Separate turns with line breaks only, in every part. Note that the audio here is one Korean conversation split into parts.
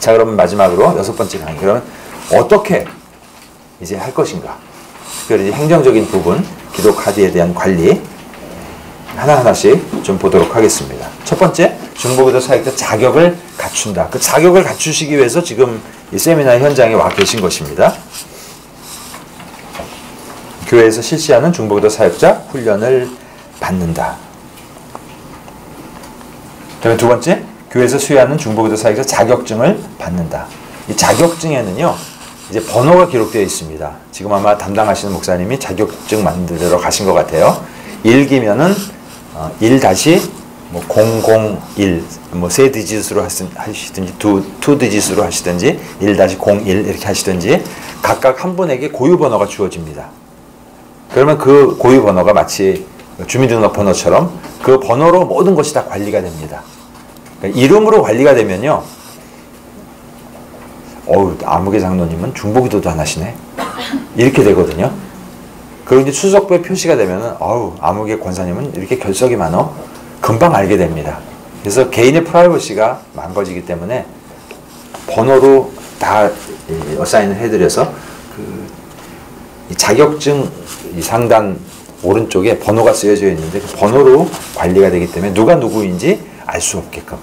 자, 그러면 마지막으로 6번째 강의. 그러면 어떻게 이제 할 것인가? 특별히 행정적인 부분, 기도 카드에 대한 관리 하나하나씩 좀 보도록 하겠습니다. 첫 번째, 중보기도 사역자 자격을 갖춘다. 그 자격을 갖추시기 위해서 지금 이 세미나 현장에 와 계신 것입니다. 교회에서 실시하는 중보기도 사역자 훈련을 받는다. 그다음에 두 번째, 교회에서 수여하는 중보기도 사역자 자격증을 받는다. 이 자격증에는요, 이제 번호가 기록되어 있습니다. 지금 아마 담당하시는 목사님이 자격증 만들러 가신 것 같아요. 1기면은 1-001, 뭐 세 디짓으로 하시든지 투 디짓으로 하시든지 1-01 이렇게 하시든지 각각 한 분에게 고유 번호가 주어집니다. 그러면 그 고유 번호가 마치 주민등록번호처럼 그 번호로 모든 것이 다 관리가 됩니다. 그러니까 이름으로 관리가 되면요, 아무개 장로님은 중보기도도 안 하시네, 이렇게 되거든요. 그리고 이제 추석부에 표시가 되면은 아무개 권사님은 이렇게 결석이 많어, 금방 알게 됩니다. 그래서 개인의 프라이버시가 망가지기 때문에 번호로 다 어사인을 해드려서 이 자격증 이 상단 오른쪽에 번호가 쓰여져 있는데 그 번호로 관리가 되기 때문에 누가 누구인지 알 수 없게끔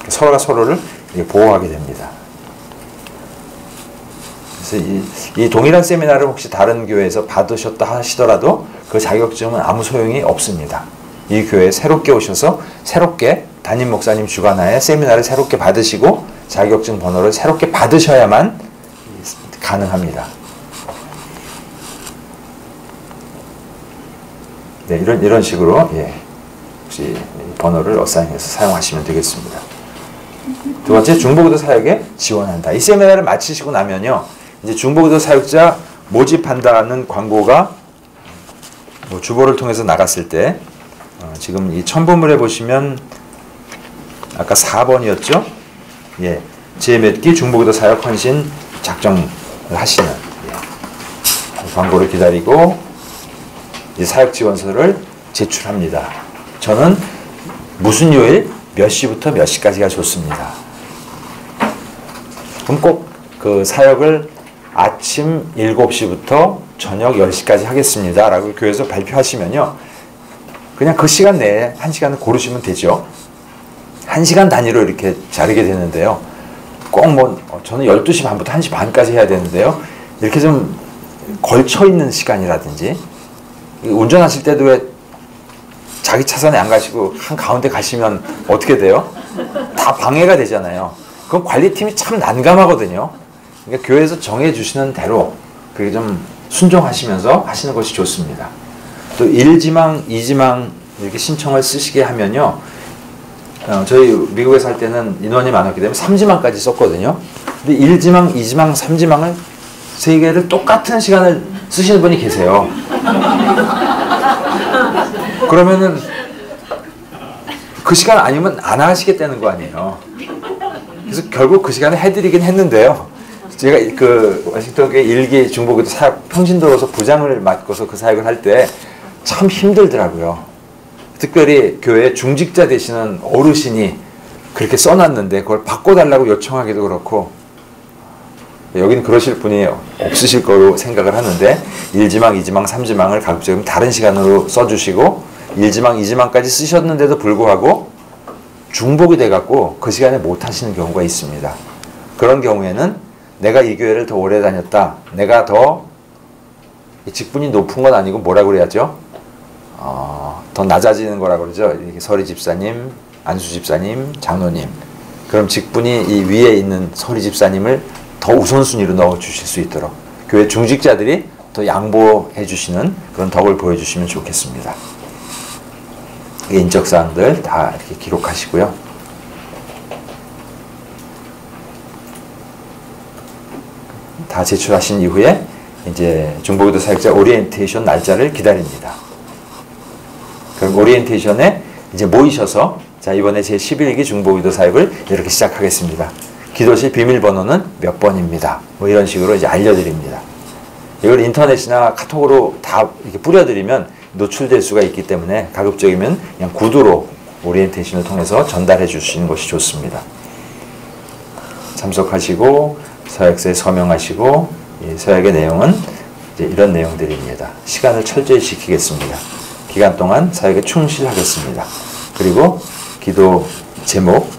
서로가 서로를 보호하게 됩니다. 그래서 이 동일한 세미나를 혹시 다른 교회에서 받으셨다 하시더라도 그 자격증은 아무 소용이 없습니다. 이 교회에 새롭게 오셔서 새롭게 담임 목사님 주관하에 세미나를 새롭게 받으시고 자격증 번호를 새롭게 받으셔야만 가능합니다. 네, 이런 식으로 혹시 번호를 어사인해서 사용하시면 되겠습니다. 두 번째, 중보기도 사역에 지원한다. 이 세미나를 마치시고 나면요, 이제 중보기도 사역자 모집한다는 광고가 뭐 주보를 통해서 나갔을 때 지금 이 첨부물에 보시면 아까 4번이었죠? 예, 제1기 중보기도 사역 헌신 작정을 하시는 광고를 기다리고 이제 사역 지원서를 제출합니다. 저는 무슨 요일 몇 시부터 몇 시까지가 좋습니다. 그럼 꼭 그 사역을 아침 7시부터 저녁 10시까지 하겠습니다 라고 교회에서 발표하시면요, 그냥 그 시간 내에 1시간을 고르시면 되죠. 1시간 단위로 이렇게 자르게 되는데요, 꼭 뭐 저는 12시 반부터 1시 반까지 해야 되는데요, 이렇게 좀 걸쳐있는 시간이라든지, 운전하실 때도 왜 자기 차선에 안 가시고 한가운데 가시면 어떻게 돼요? 다 방해가 되잖아요. 그럼 관리팀이 참 난감하거든요. 그러니까 교회에서 정해주시는 대로 그게 좀 순종하시면서 하시는 것이 좋습니다. 또 1지망, 2지망 이렇게 신청을 쓰시게 하면요, 저희 미국에 살 때는 인원이 많았기 때문에 3지망까지 썼거든요. 근데 1지망, 2지망, 3지망을 3개를 똑같은 시간을 쓰시는 분이 계세요. 그러면은 그 시간 아니면 안 하시겠다는 거 아니에요. 그래서 결국 그 시간에 해드리긴 했는데요, 제가 그 워싱턴교회 1기 중보기도 사역 평신도로서 부장을 맡고서 그 사역을 할 때 참 힘들더라고요. 특별히 교회 중직자 되시는 어르신이 그렇게 써놨는데 그걸 바꿔달라고 요청하기도 그렇고, 여기는 그러실 분이 없으실 거로 생각을 하는데 1지망, 2지망, 3지망을 가급적이면 다른 시간으로 써주시고 1지망, 2지망까지 쓰셨는데도 불구하고 중복이 돼갖고 그 시간에 못 하시는 경우가 있습니다. 그런 경우에는 내가 이 교회를 더 오래 다녔다, 내가 더 직분이 높은 건 아니고 뭐라 그래야죠? 더 낮아지는 거라 그러죠. 서리 집사님, 안수 집사님, 장로님. 그럼 직분이 이 위에 있는 서리 집사님을 더 우선순위로 넣어주실 수 있도록 교회 중직자들이 더 양보해 주시는 그런 덕을 보여주시면 좋겠습니다. 인적사항들 다 이렇게 기록하시고요. 다 제출하신 이후에 이제 중보기도 사역자 오리엔테이션 날짜를 기다립니다. 그럼 오리엔테이션에 이제 모이셔서 자, 이번에 제 11기 중보기도 사역을 이렇게 시작하겠습니다. 기도실 비밀번호는 몇 번입니다. 뭐 이런 식으로 이제 알려드립니다. 이걸 인터넷이나 카톡으로 다 이렇게 뿌려드리면 노출될 수가 있기 때문에 가급적이면 그냥 구두로 오리엔테이션을 통해서 전달해 주시는 것이 좋습니다. 참석하시고 서약서에 서명하시고 이 서약의 내용은 이제 이런 내용들입니다. 시간을 철저히 지키겠습니다. 기간 동안 사역에 충실하겠습니다. 그리고 기도 제목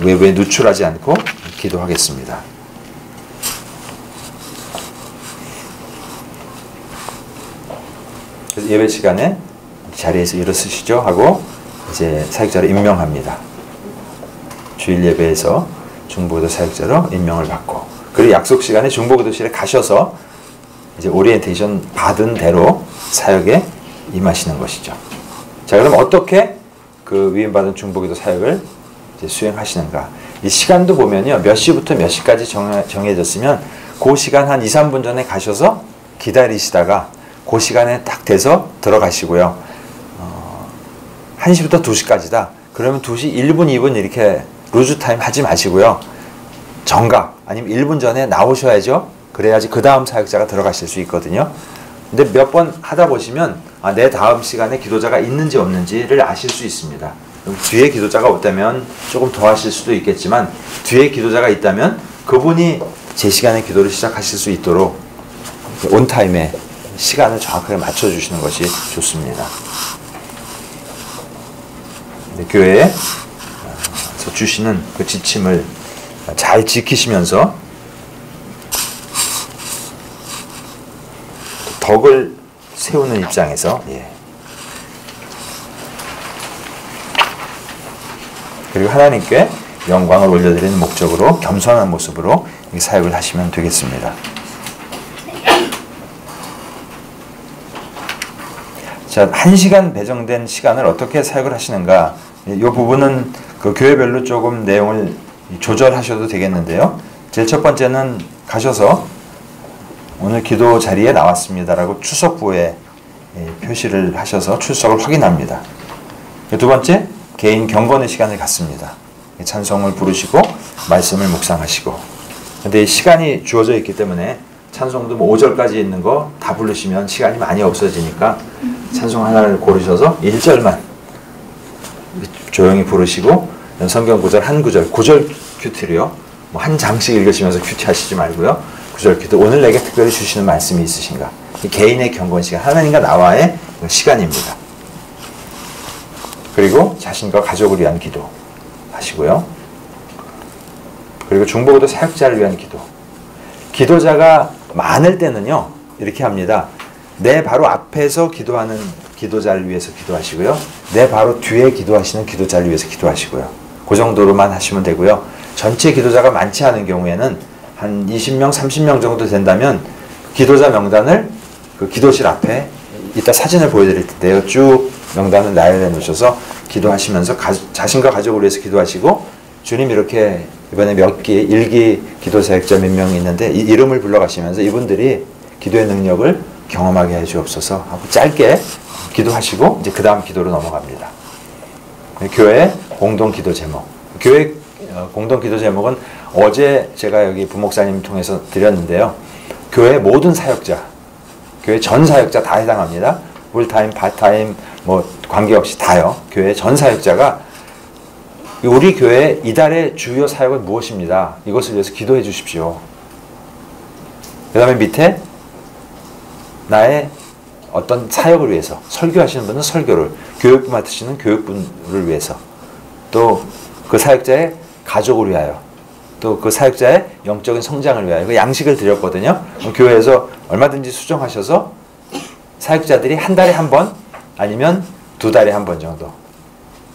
외부에 누출하지 않고 기도하겠습니다. 그래서 예배 시간에 자리에서 일어서시죠 하고 이제 사역자를 임명합니다. 주일 예배에서 중보기도 사역자로 임명을 받고, 그리고 약속 시간에 중보기도실에 가셔서 이제 오리엔테이션 받은 대로 사역에 임하시는 것이죠. 자, 그럼 어떻게 그 위임받은 중보기도 사역을 이제 수행하시는가? 이 시간도 보면요, 몇 시부터 몇 시까지 정해졌으면 그 시간 한 2, 3분 전에 가셔서 기다리시다가 그 시간에 딱 돼서 들어가시고요. 1시부터 2시까지다. 그러면 2시 1분, 2분 이렇게 루즈 타임 하지 마시고요. 정각 아니면 1분 전에 나오셔야죠. 그래야지 그 다음 사역자가 들어가실 수 있거든요. 근데 몇 번 하다 보시면 내 다음 시간에 기도자가 있는지 없는지를 아실 수 있습니다. 뒤에 기도자가 없다면 조금 더 하실 수도 있겠지만, 뒤에 기도자가 있다면 그분이 제 시간에 기도를 시작하실 수 있도록 온타임에 시간을 정확하게 맞춰주시는 것이 좋습니다. 교회에서 주시는 그 지침을 잘 지키시면서 덕을 세우는 입장에서 그리고 하나님께 영광을 올려드리는 목적으로 겸손한 모습으로 사역을 하시면 되겠습니다. 자, 1시간 배정된 시간을 어떻게 사역을 하시는가? 이 부분은 그 교회별로 조금 내용을 조절하셔도 되겠는데요. 제일 첫 번째는 가셔서 오늘 기도 자리에 나왔습니다라고 출석부에 표시를 하셔서 출석을 확인합니다. 두 번째, 개인 경건의 시간을 갖습니다. 찬송을 부르시고 말씀을 묵상하시고. 근데 시간이 주어져 있기 때문에 찬송도 뭐 5절까지 있는 거 다 부르시면 시간이 많이 없어지니까 찬송 하나를 고르셔서 1절만 조용히 부르시고, 성경 구절 한 구절, 9절 큐티로요. 뭐 한 장씩 읽으시면서 큐티 하시지 말고요. 9절 큐티, 오늘 내게 특별히 주시는 말씀이 있으신가? 개인의 경건 시간, 하나님과 나와의 시간입니다. 그리고 자신과 가족을 위한 기도 하시고요. 그리고 중보기도 사역자를 위한 기도. 기도자가 많을 때는요, 이렇게 합니다. 내 바로 앞에서 기도하는 기도자를 위해서 기도하시고요. 내 바로 뒤에 기도하시는 기도자를 위해서 기도하시고요. 그 정도로만 하시면 되고요. 전체 기도자가 많지 않은 경우에는 한 20명, 30명 정도 된다면 기도자 명단을 그 기도실 앞에 이따 사진을 보여드릴 텐데요. 쭉 명단을 나열해 놓으셔서 기도하시면서 자신과 가족을 위해서 기도하시고, 주님 이렇게 이번에 몇 기, 1기 기도사역자 몇 명이 있는데 이 이름을 불러가시면서 이분들이 기도의 능력을 경험하게 해 주옵소서 하고 짧게 기도하시고 이제 그 다음 기도로 넘어갑니다. 교회 공동 기도 제목. 교회 공동 기도 제목은 어제 제가 여기 부목사님 통해서 드렸는데요. 교회 모든 사역자, 교회 전 사역자 다 해당합니다. 풀타임, 파타임 뭐 관계없이 다요. 교회 전 사역자가 우리 교회 이달의 주요 사역은 무엇입니다. 이것을 위해서 기도해 주십시오. 그 다음에 밑에 나의 어떤 사역을 위해서, 설교하시는 분은 설교를, 교육부 맡으시는 교육부를 위해서, 또 그 사역자의 가족을 위하여, 또 그 사역자의 영적인 성장을 위하여 그 양식을 드렸거든요. 교회에서 얼마든지 수정하셔서 사역자들이 한 달에 한 번 아니면 2달에 한 번 정도,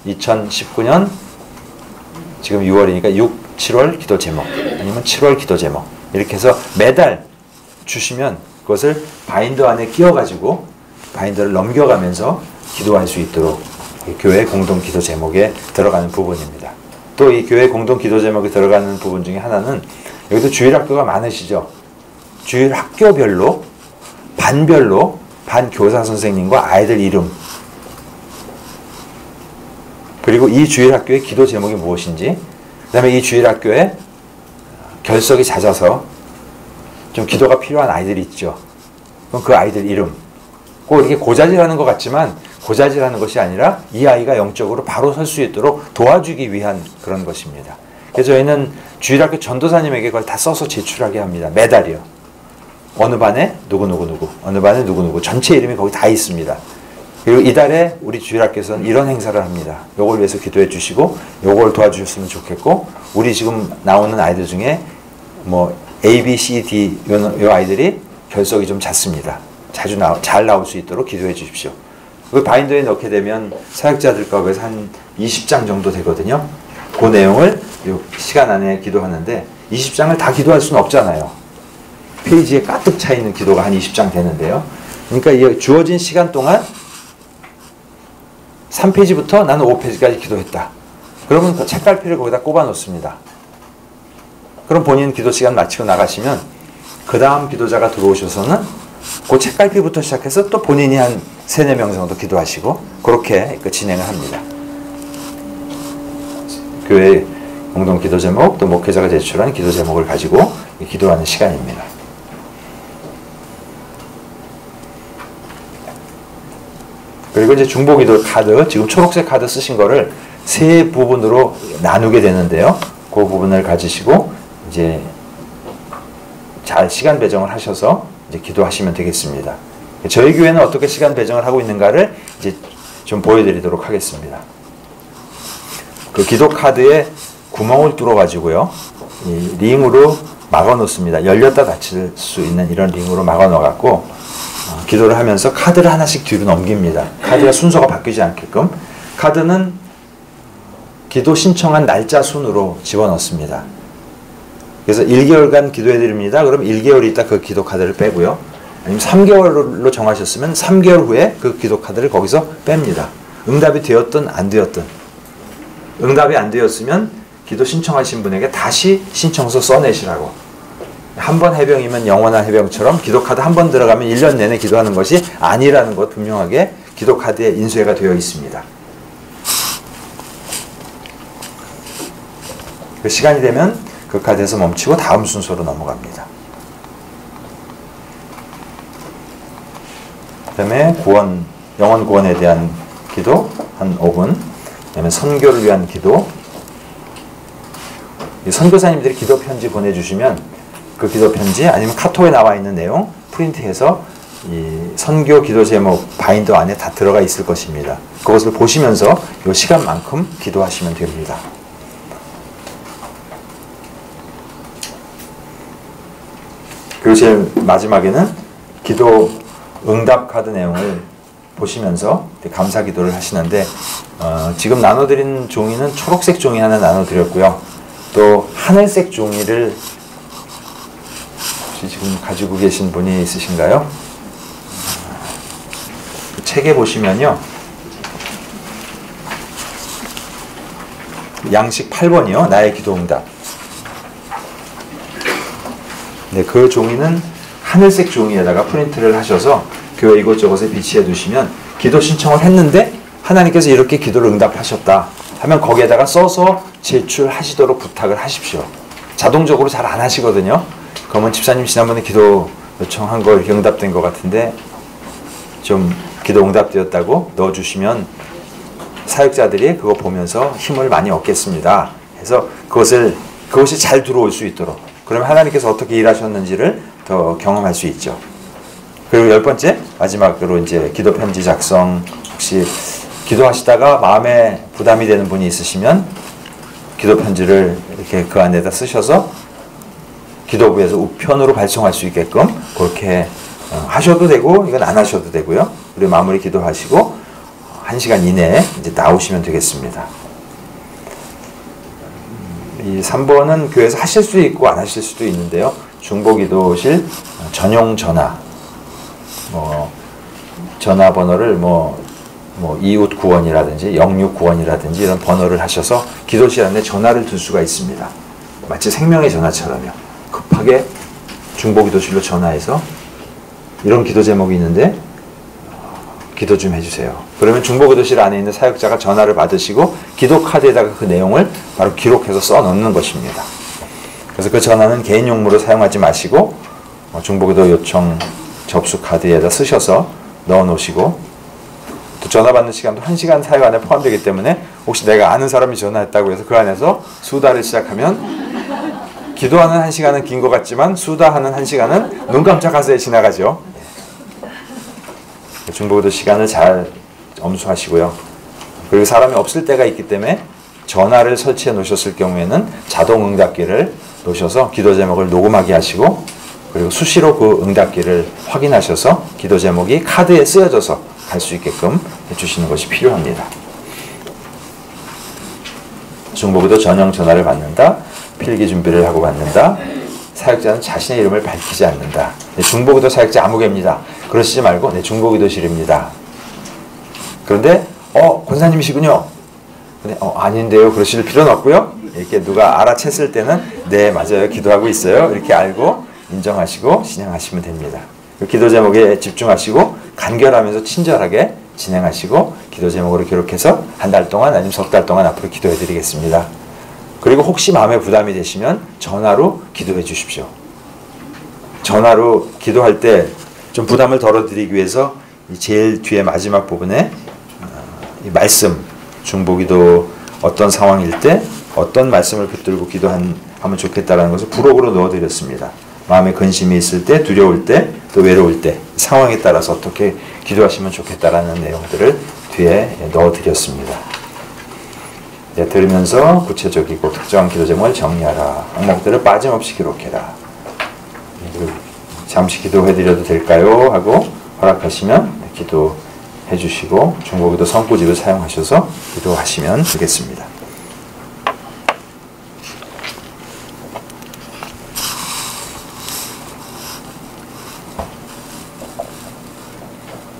2019년 지금 6월이니까 6, 7월 기도 제목 아니면 7월 기도 제목 이렇게 해서 매달 주시면 그것을 바인더 안에 끼워가지고 바인더를 넘겨가면서 기도할 수 있도록 교회 공동 기도 제목에 들어가는 부분입니다. 또 이 교회 공동 기도 제목에 들어가는 부분 중에 하나는, 여기도 주일학교가 많으시죠. 주일학교별로 반별로 반 교사 선생님과 아이들 이름, 그리고 이 주일학교의 기도 제목이 무엇인지, 그 다음에 이 주일학교에 결석이 잦아서 좀 기도가 필요한 아이들이 있죠. 그럼 그 아이들 이름, 꼭 이렇게 고자질하는 것 같지만 고자질하는 것이 아니라 이 아이가 영적으로 바로 설 수 있도록 도와주기 위한 그런 것입니다. 그래서 저희는 주일학교 전도사님에게 그걸 다 써서 제출하게 합니다. 매달이요. 어느 반에 누구누구누구, 어느 반에 누구누구, 전체 이름이 거기 다 있습니다. 그리고 이달에 우리 주일학교에서는 이런 행사를 합니다. 요걸 위해서 기도해 주시고 요걸 도와주셨으면 좋겠고, 우리 지금 나오는 아이들 중에 뭐 A, B, C, D 요 아이들이 결석이 좀 잦습니다. 자주 잘 나올 수 있도록 기도해 주십시오. 그 바인더에 넣게 되면 사역자들 값에서 한 20장 정도 되거든요. 그 내용을 요 시간 안에 기도하는데 20장을 다 기도할 수는 없잖아요. 페이지에 가득 차 있는 기도가 한 20장 되는데요. 그러니까 이 주어진 시간 동안 3페이지부터 나는 5페이지까지 기도했다. 그러면 그 책갈피를 거기다 꼽아 놓습니다. 그럼 본인 기도 시간 마치고 나가시면 그 다음 기도자가 들어오셔서는 그 책갈피부터 시작해서 또 본인이 한 3, 4명 정도 기도하시고 그렇게 진행을 합니다. 교회 공동 기도 제목 또 목회자가 제출한 기도 제목을 가지고 기도하는 시간입니다. 그리고 이제 중보기도 카드, 지금 초록색 카드 쓰신 거를 3부분으로 나누게 되는데요. 그 부분을 가지시고 이제 잘 시간 배정을 하셔서 이제 기도하시면 되겠습니다. 저희 교회는 어떻게 시간 배정을 하고 있는가를 이제 좀 보여드리도록 하겠습니다. 그 기도 카드에 구멍을 뚫어 가지고요, 이 링으로 막아 놓습니다. 열렸다 닫힐 수 있는 이런 링으로 막아 놓아 갖고 기도를 하면서 카드를 하나씩 뒤로 넘깁니다. 카드가 순서가 바뀌지 않게끔. 카드는 기도 신청한 날짜 순으로 집어넣습니다. 그래서 1개월간 기도해드립니다. 그럼 1개월 있다 그 기도 카드를 빼고요. 아니면 3개월로 정하셨으면 3개월 후에 그 기도 카드를 거기서 뺍니다. 응답이 되었든 안 되었든. 응답이 안 되었으면 기도 신청하신 분에게 다시 신청서 써내시라고. 한 번 해병이면 영원한 해병처럼 기도 카드 한 번 들어가면 1년 내내 기도하는 것이 아니라는 것 분명하게 기도 카드에 인쇄가 되어 있습니다. 그 시간이 되면 그 카드에서 멈추고 다음 순서로 넘어갑니다. 그 다음에 구원, 영혼 구원에 대한 기도 한 5분, 그 다음에 선교를 위한 기도. 선교사님들이 기도 편지 보내주시면 그 기도 편지 아니면 카톡에 나와 있는 내용 프린트해서 이 선교 기도 제목 바인더 안에 다 들어가 있을 것입니다. 그것을 보시면서 이 시간만큼 기도하시면 됩니다. 그리고 제일 마지막에는 기도 응답 카드 내용을 보시면서 감사 기도를 하시는데 지금 나눠드린 종이는 초록색 종이 하나 나눠드렸고요. 또 하늘색 종이를 혹시 지금 가지고 계신 분이 있으신가요? 그 책에 보시면요. 양식 8번이요. 나의 기도 응답. 네, 그 종이는 하늘색 종이에다가 프린트를 하셔서 교회 이곳저곳에 비치해 두시면 기도 신청을 했는데 하나님께서 이렇게 기도를 응답하셨다 하면 거기에다가 써서 제출하시도록 부탁을 하십시오. 자동적으로 잘 안 하시거든요. 그러면 집사님 지난번에 기도 요청한 거 이렇게 응답된 것 같은데 좀 기도 응답되었다고 넣어주시면 사역자들이 그거 보면서 힘을 많이 얻겠습니다. 그래서 그것이 잘 들어올 수 있도록, 그러면 하나님께서 어떻게 일하셨는지를 더 경험할 수 있죠. 그리고 10번째 마지막으로 이제 기도 편지 작성. 혹시 기도하시다가 마음에 부담이 되는 분이 있으시면 기도 편지를 이렇게 그 안에다 쓰셔서 기도부에서 우편으로 발송할 수 있게끔 그렇게 하셔도 되고 이건 안 하셔도 되고요. 그리고 마무리 기도하시고 1시간 이내에 이제 나오시면 되겠습니다. 이 3번은 교회에서 하실 수 있고 안 하실 수도 있는데요. 중보기도실 전용 전화, 전화번호를 이웃 구원이라든지 영육 구원이라든지 이런 번호를 하셔서 기도실 안에 전화를 둘 수가 있습니다. 마치 생명의 전화처럼요. 급하게 중보기도실로 전화해서 이런 기도 제목이 있는데 기도 좀 해주세요. 그러면 중보기도실 안에 있는 사역자가 전화를 받으시고 기도 카드에다가 그 내용을 바로 기록해서 써 넣는 것입니다. 그래서 그 전화는 개인 용무로 사용하지 마시고 중보기도 요청 접수 카드에다 쓰셔서 넣어 놓으시고, 또 전화 받는 시간도 1시간 사용 안에 포함되기 때문에 혹시 내가 아는 사람이 전화했다고 해서 그 안에서 수다를 시작하면 기도하는 1시간은 긴 것 같지만 수다하는 1시간은 눈 깜짝할 새에 지나가죠. 중보기도 시간을 잘 엄수하시고요. 그리고 사람이 없을 때가 있기 때문에 전화를 설치해 놓으셨을 경우에는 자동 응답기를 놓으셔서 기도 제목을 녹음하게 하시고, 그리고 수시로 그 응답기를 확인하셔서 기도 제목이 카드에 쓰여져서 갈 수 있게끔 해주시는 것이 필요합니다. 중보기도 전용 전화를 받는다. 필기 준비를 하고 받는다. 사역자는 자신의 이름을 밝히지 않는다. 중보기도 사역자 아무개입니다. 그러시지 말고 중보기도실입니다. 그런데 권사님이시군요. 근데 아닌데요. 그러실 필요는 없고요. 이렇게 누가 알아챘을 때는 네 맞아요. 기도하고 있어요. 이렇게 알고 인정하시고 진행하시면 됩니다. 기도 제목에 집중하시고 간결하면서 친절하게 진행하시고 기도 제목으로 기록해서 한 달 동안 아니면 석 달 동안 앞으로 기도해 드리겠습니다. 그리고 혹시 마음에 부담이 되시면 전화로 기도해 주십시오. 전화로 기도할 때 좀 부담을 덜어드리기 위해서 제일 뒤에 마지막 부분에 이 말씀, 중보기도 어떤 상황일 때 어떤 말씀을 붙들고 기도하면 좋겠다라는 것을 부록으로 넣어드렸습니다. 마음에 근심이 있을 때, 두려울 때, 또 외로울 때 상황에 따라서 어떻게 기도하시면 좋겠다라는 내용들을 뒤에 넣어드렸습니다. 들으면서 구체적이고 특정한 기도 제목을 정리하라. 항목들을 빠짐없이 기록해라. 잠시 기도해드려도 될까요? 하고 허락하시면 기도해 주시고 중보기도 성구집을 사용하셔서 기도하시면 되겠습니다.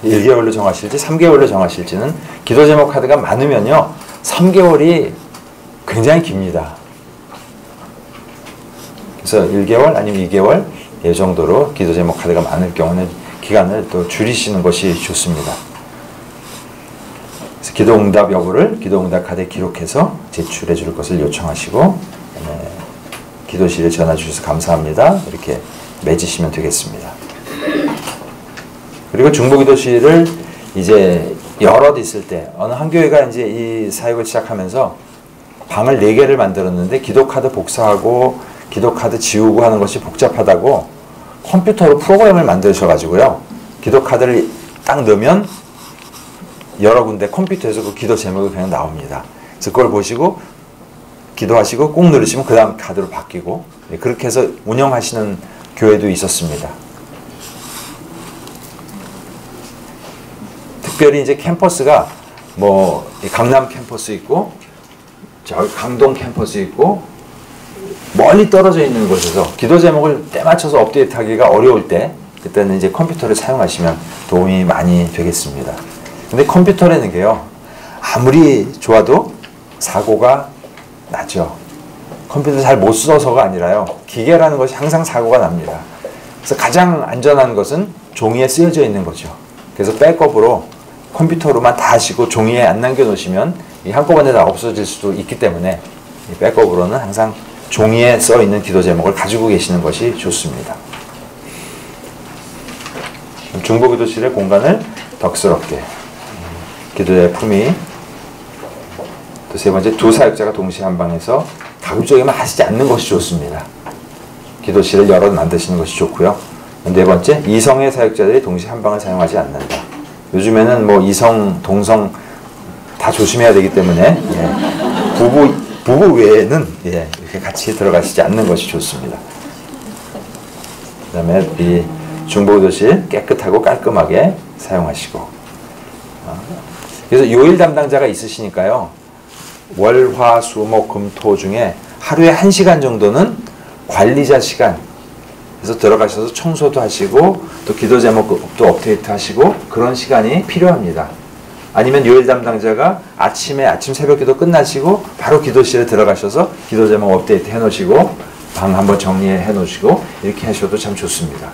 (1개월로) 정하실지 3개월로 정하실지는 기도 제목 카드가 많으면요 3개월이 굉장히 깁니다. 그래서 1개월 아니면 2개월 이 정도로 기도 제목 카드가 많을 경우는 기간을 또 줄이시는 것이 좋습니다. 그래서 기도 응답 여부를 기도 응답 카드에 기록해서 제출해 줄 것을 요청하시고 기도실에 전화 주셔서 감사합니다. 이렇게 맺으시면 되겠습니다. 그리고 중보기도실을 이제 여럿 있을 때 어느 한 교회가 이제 이 사역을 시작하면서 방을 4개를 만들었는데 기도카드 복사하고 기도카드 지우고 하는 것이 복잡하다고 컴퓨터로 프로그램을 만드셔가지고요 기도카드를 딱 넣으면 여러 군데 컴퓨터에서 그 기도 제목이 그냥 나옵니다. 그래서 그걸 보시고 기도하시고 꾹 누르시면 그 다음 카드로 바뀌고 그렇게 해서 운영하시는 교회도 있었습니다. 특별히 이제 캠퍼스가 뭐 강남 캠퍼스 있고 저기 강동 캠퍼스 있고 멀리 떨어져 있는 곳에서 기도 제목을 때 맞춰서 업데이트하기가 어려울 때 그때는 이제 컴퓨터를 사용하시면 도움이 많이 되겠습니다. 근데 컴퓨터라는 게요 아무리 좋아도 사고가 나죠. 컴퓨터 잘 못 써서가 아니라요 기계라는 것이 항상 사고가 납니다. 그래서 가장 안전한 것은 종이에 쓰여져 있는 거죠. 그래서 백업으로 컴퓨터로만 다 하시고 종이에 안 남겨놓으시면 한꺼번에 다 없어질 수도 있기 때문에 백업으로는 항상 종이에 써 있는 기도 제목을 가지고 계시는 것이 좋습니다. 중보기도실의 공간을 덕스럽게 기도의 품위 또 세 번째 두 사역자가 동시에 한 방에서 가급적이면 하시지 않는 것이 좋습니다. 기도실을 여러 만드시는 것이 좋고요. 네 번째 이성의 사역자들이 동시에 한 방을 사용하지 않는다. 요즘에는 뭐 이성, 동성 다 조심해야 되기 때문에 부부 외에는 이렇게 같이 들어가시지 않는 것이 좋습니다. 그 다음에 이 중보기도실 깨끗하고 깔끔하게 사용하시고 그래서 요일 담당자가 있으시니까요 월, 화, 수, 목, 금, 토 중에 하루에 1시간 정도는 관리자 시간 그래서 들어가셔서 청소도 하시고 또 기도 제목도 업데이트 하시고 그런 시간이 필요합니다. 아니면 요일 담당자가 아침 새벽 기도 끝나시고 바로 기도실에 들어가셔서 기도 제목 업데이트 해 놓으시고 방 한번 정리해 놓으시고 이렇게 하셔도 참 좋습니다.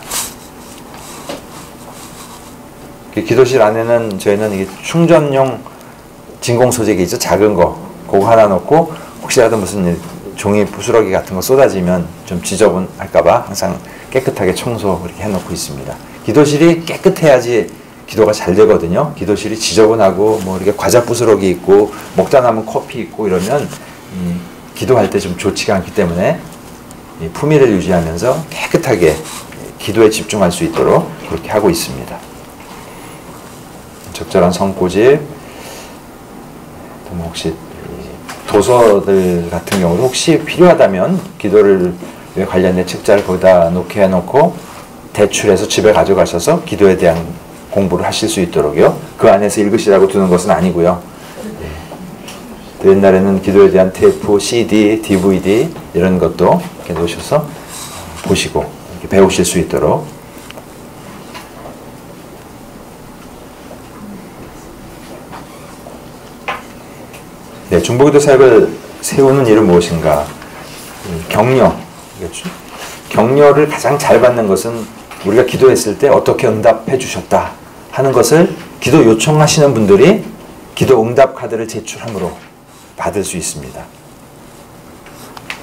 기도실 안에는 저희는 이게 충전용 진공 소재기 있죠. 작은 거 그거 하나 놓고 혹시라도 무슨 종이 부스러기 같은 거 쏟아지면 좀 지저분할까봐 항상 깨끗하게 청소 이렇게 해놓고 있습니다. 기도실이 깨끗해야지 기도가 잘 되거든요. 기도실이 지저분하고 뭐 이렇게 과자 부스러기 있고 먹다 남은 커피 있고 이러면 기도할 때 좀 좋지가 않기 때문에 이 품위를 유지하면서 깨끗하게 기도에 집중할 수 있도록 그렇게 하고 있습니다. 적절한 성고집, 혹시 도서들 같은 경우도 혹시 필요하다면 기도를 관련된 책자를 거기다 놓게 해놓고 대출해서 집에 가져가셔서 기도에 대한 공부를 하실 수 있도록요. 그 안에서 읽으시라고 두는 것은 아니고요. 또 옛날에는 기도에 대한 테이프, CD, DVD 이런 것도 이렇게 놓으셔서 보시고 이렇게 배우실 수 있도록. 네, 중보기도 사역을 세우는 일은 무엇인가? 격려. 격려를 가장 잘 받는 것은 우리가 기도했을 때 어떻게 응답해 주셨다 하는 것을 기도 요청하시는 분들이 기도 응답 카드를 제출함으로 받을 수 있습니다.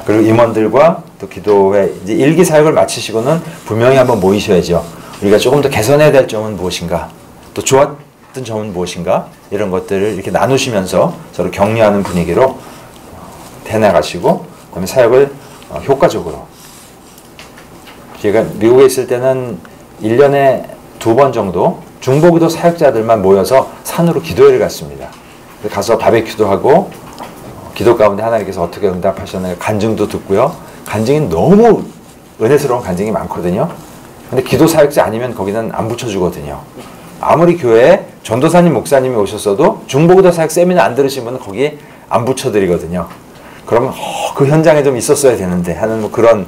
그리고 임원들과 또 기도회 이제 일기 사역을 마치시고는 분명히 한번 모이셔야죠. 우리가 조금 더 개선해야 될 점은 무엇인가? 또 좋았던 점은 무엇인가? 이런 것들을 이렇게 나누시면서 서로 격려하는 분위기로 해나가시고 그다음에 사역을 효과적으로. 제가 미국에 있을 때는 1년에 2번 정도 중보기도 사역자들만 모여서 산으로 기도회를 갔습니다. 가서 바베큐도 하고 기도 가운데 하나님께서 어떻게 응답하셨나요? 간증도 듣고요. 간증이 너무 은혜스러운 간증이 많거든요. 근데 기도 사역자 아니면 거기는 안 붙여주거든요. 아무리 교회에 전도사님, 목사님이 오셨어도 중보기도 사역 세미나 안 들으신 분은 거기에 안 붙여드리거든요. 그러면 그 현장에 좀 있었어야 되는데 하는 뭐 그런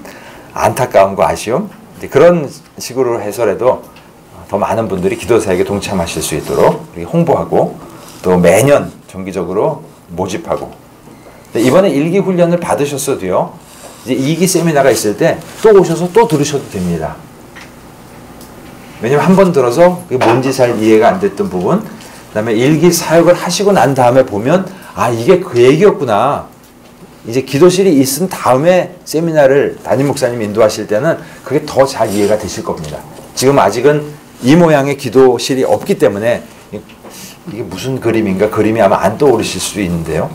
안타까움과 아쉬움, 그런 식으로 해서라도 더 많은 분들이 기도 사역에 동참하실 수 있도록 홍보하고 또 매년 정기적으로 모집하고. 이번에 1기 훈련을 받으셨어도요, 이제 2기 세미나가 있을 때 또 오셔서 또 들으셔도 됩니다. 왜냐면 한 번 들어서 그게 뭔지 잘 이해가 안 됐던 부분, 그 다음에 1기 사역을 하시고 난 다음에 보면 아 이게 그 얘기였구나. 이제 기도실이 있은 다음에 세미나를 담임 목사님이 인도하실 때는 그게 더 잘 이해가 되실 겁니다. 지금 아직은 이 모양의 기도실이 없기 때문에 이게 무슨 그림인가 그림이 아마 안 떠오르실 수 있는데요.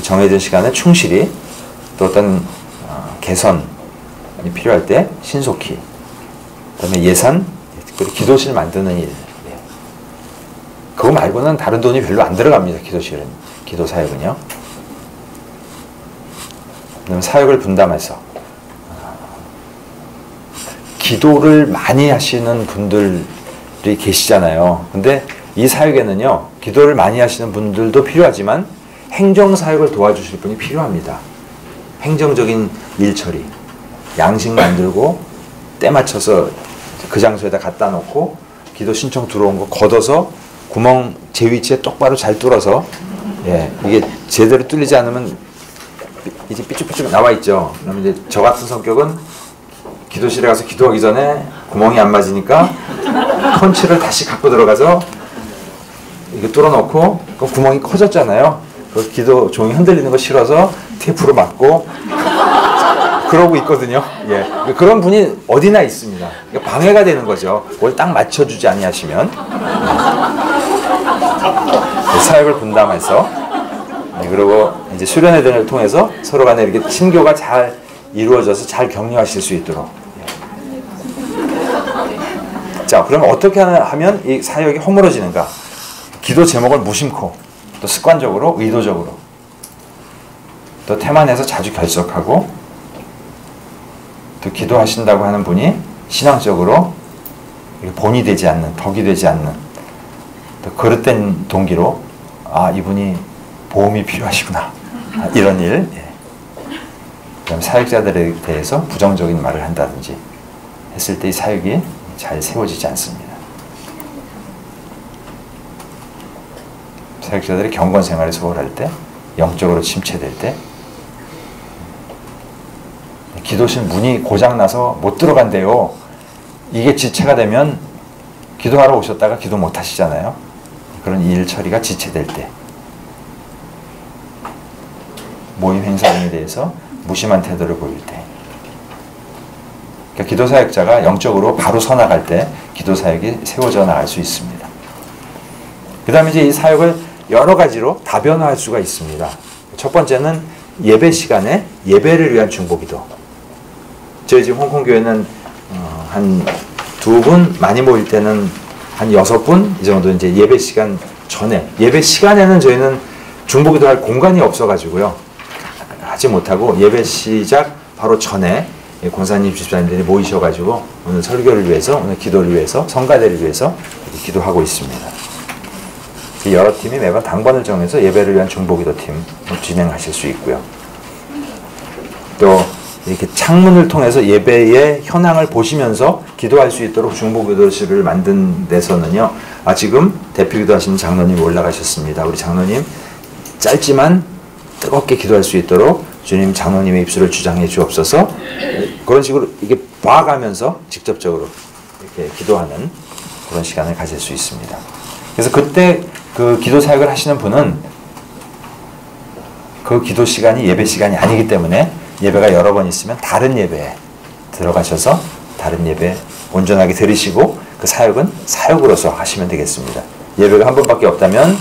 정해진 시간에 충실히 또 어떤 개선이 필요할 때 신속히, 그다음에 예산, 그리고 기도실 만드는 일. 그거 말고는 다른 돈이 별로 안 들어갑니다. 기도실은, 기도 사역은요. 그다음에 사역을 분담해서 기도를 많이 하시는 분들이 계시잖아요. 근데 이 사역에는요, 기도를 많이 하시는 분들도 필요하지만 행정 사역을 도와주실 분이 필요합니다. 행정적인 일 처리, 양식 만들고 때 맞춰서 그 장소에다 갖다 놓고 기도 신청 들어온 거 걷어서 구멍 제 위치에 똑바로 잘 뚫어서, 예, 이게 제대로 뚫리지 않으면 이제 삐쭉삐쭉 나와 있죠. 그러면 이제 저 같은 성격은 기도실에 가서 기도하기 전에 구멍이 안 맞으니까 펀치를 다시 갖고 들어가서 이거 뚫어놓고 그 구멍이 커졌잖아요. 그 기도 종이 흔들리는 거 싫어서 테이프로 막고 그러고 있거든요. 예, 그런 분이 어디나 있습니다. 방해가 되는 거죠. 그걸 딱 맞춰주지 아니하시면. 사역을 분담해서, 그리고 이제 수련회 등을 통해서 서로 간에 이렇게 친교가 잘 이루어져서 잘 격려하실 수 있도록. 자, 그러면 어떻게 하면 이 사역이 허물어지는가? 기도 제목을 무심코, 또 습관적으로, 의도적으로, 또 태만해서 자주 결석하고, 또 기도하신다고 하는 분이 신앙적으로 본이 되지 않는, 덕이 되지 않는, 또 그릇된 동기로 아 이분이 보험이 필요하시구나, 이런 일. 예. 그다음 사역자들에 대해서 부정적인 말을 한다든지 했을 때 이 사역이 잘 세워지지 않습니다. 사역자들이 경건 생활을 소홀할 때, 영적으로 침체될 때, 기도실 문이 고장나서 못 들어간대요. 이게 지체가 되면 기도하러 오셨다가 기도 못 하시잖아요. 그런 일 처리가 지체될 때, 모임 행사 등에 대해서 무심한 태도를 보일 때, 그러니까 기도 사역자가 영적으로 바로 서나갈 때 기도 사역이 세워져 나갈 수 있습니다. 그 다음에 이제 이 사역을 여러 가지로 다변화할 수가 있습니다. 첫 번째는 예배 시간에 예배를 위한 중보기도. 저희 지금 홍콩 교회는 한 2분, 많이 모일 때는 한 6분 이 정도 이제 예배 시간 전에, 예배 시간에는 저희는 중보기도 할 공간이 없어가지고요, 하지 못하고 예배 시작 바로 전에 권사님, 집사님들이 모이셔가지고 오늘 설교를 위해서, 오늘 기도를 위해서, 성가대를 위해서 기도하고 있습니다. 여러 팀이 매번 당번을 정해서 예배를 위한 중보기도 팀 진행하실 수 있고요. 또 이렇게 창문을 통해서 예배의 현황을 보시면서 기도할 수 있도록 중보기도실을 만든 데서는요, 지금 대표기도 하시는 장로님 올라가셨습니다. 우리 장로님 짧지만 뜨겁게 기도할 수 있도록 주님 장로님의 입술을 주장해 주옵소서. 그런 식으로 이게 봐가면서 직접적으로 이렇게 기도하는 그런 시간을 가질 수 있습니다. 그래서 그때 그 기도 사역을 하시는 분은 그 기도 시간이 예배 시간이 아니기 때문에 예배가 여러 번 있으면 다른 예배에 들어가셔서 다른 예배 온전하게 들으시고 그 사역은 사역으로서 하시면 되겠습니다. 예배가 한 번밖에 없다면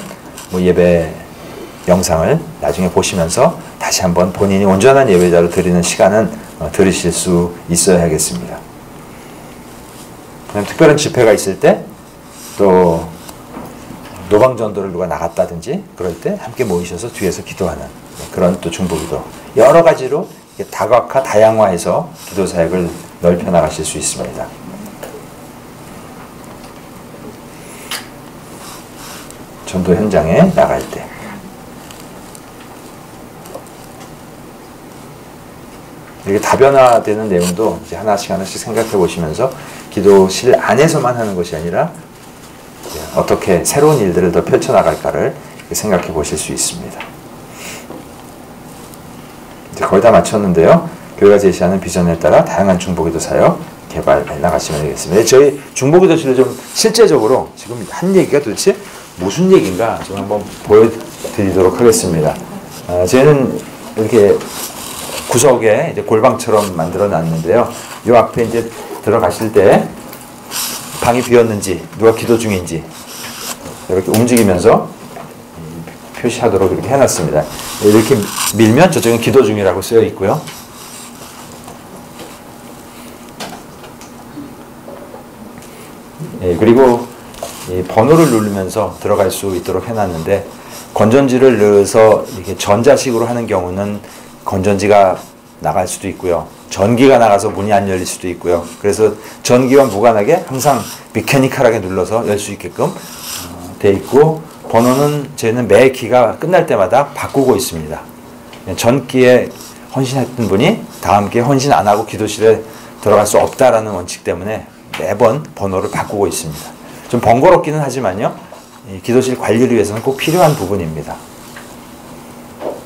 뭐 예배 영상을 나중에 보시면서 다시 한번 본인이 온전한 예배자로 드리는 시간은 들으실 수 있어야겠습니다. 특별한 집회가 있을 때, 또 노방전도를 누가 나갔다든지 그럴 때 함께 모이셔서 뒤에서 기도하는 그런 또 중보기도, 여러 가지로 다각화, 다양화해서 기도 사역을 넓혀 나가실 수 있습니다. 전도 현장에 나갈 때 이렇게 다변화되는 내용도 이제 하나씩 생각해 보시면서 기도실 안에서만 하는 것이 아니라 어떻게 새로운 일들을 더 펼쳐나갈까를 생각해 보실 수 있습니다. 이제 거의 다 마쳤는데요. 교회가 제시하는 비전에 따라 다양한 중보기도 사역 개발해 나가시면 되겠습니다. 저희 중보기도실을 좀 실제적으로 지금 한 얘기가 도대체 무슨 얘기인가 좀 한번 보여드리도록 하겠습니다. 저희는 이렇게 구석에 이제 골방처럼 만들어 놨는데요. 요 앞에 이제 들어가실 때 방이 비었는지, 누가 기도 중인지 이렇게 움직이면서 표시하도록 이렇게 해놨습니다. 이렇게 밀면 저쪽은 기도 중이라고 쓰여 있고요. 그리고 이 번호를 누르면서 들어갈 수 있도록 해놨는데, 건전지를 넣어서 이렇게 전자식으로 하는 경우는 건전지가 나갈 수도 있고요. 전기가 나가서 문이 안 열릴 수도 있고요. 그래서 전기와 무관하게 항상 메커니컬하게 눌러서 열 수 있게끔 돼 있고, 번호는 저희는 매 기가 끝날 때마다 바꾸고 있습니다. 전기에 헌신했던 분이 다음 기에 헌신 안 하고 기도실에 들어갈 수 없다라는 원칙 때문에 매번 번호를 바꾸고 있습니다. 좀 번거롭기는 하지만요, 이 기도실 관리를 위해서는 꼭 필요한 부분입니다.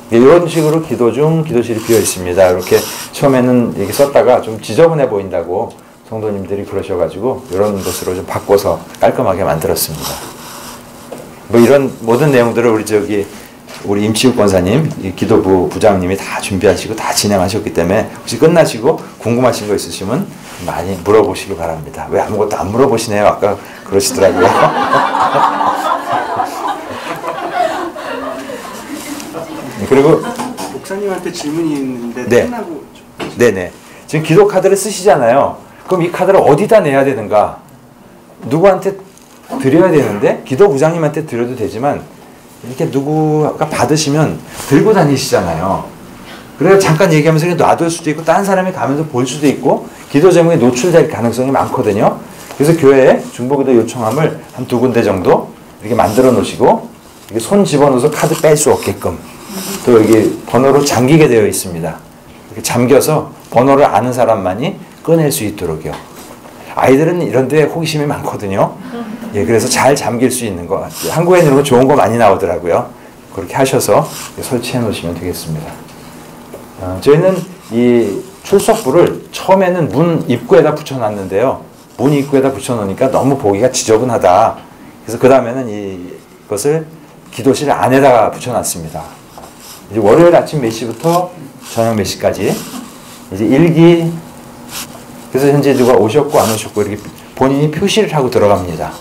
이런 식으로 기도 중 기도실이 비어 있습니다. 이렇게 처음에는 이렇게 썼다가 좀 지저분해 보인다고 성도님들이 그러셔가지고 이런 것으로 좀 바꿔서 깔끔하게 만들었습니다. 뭐 이런 모든 내용들을 우리 임치욱 권사님, 기도부 부장님이 다 준비하시고 다 진행하셨기 때문에 혹시 끝나시고 궁금하신 거 있으시면 많이 물어보시기 바랍니다. 왜 아무것도 안 물어보시네요? 아까 그러시더라고요. 그리고
목사님한테 질문이 있는데
네.
끝나고
네네. 지금 기도 카드를 쓰시잖아요. 그럼 이 카드를 어디다 내야 되는가? 누구한테 드려야 되는데, 기도 부장님한테 드려도 되지만 이렇게 누구가 받으시면 들고 다니시잖아요. 그래서 잠깐 얘기하면서 그냥 놔둘 수도 있고 다른 사람이 가면서 볼 수도 있고 기도 제목에 노출될 가능성이 많거든요. 그래서 교회에 중보기도 요청함을 한 2군데 정도 이렇게 만들어 놓으시고, 이렇게 손 집어넣어서 카드 뺄 수 없게끔 또 여기 번호로 잠기게 되어 있습니다. 이렇게 잠겨서 번호를 아는 사람만이 꺼낼 수 있도록요. 아이들은 이런 데 호기심이 많거든요. 그래서 잘 잠길 수 있는 거. 한국에는 이런 거 좋은 거 많이 나오더라고요. 그렇게 하셔서 설치해 놓으시면 되겠습니다. 저희는 이 출석부를 처음에는 문 입구에다 붙여놨는데요. 문 입구에다 붙여놓으니까 너무 보기가 지저분하다. 그래서 그 다음에는 이것을 기도실 안에다가 붙여놨습니다. 이제 월요일 아침 몇 시부터 저녁 몇 시까지 이제 일기, 그래서 현재 누가 오셨고 안 오셨고 이렇게 본인이 표시를 하고 들어갑니다.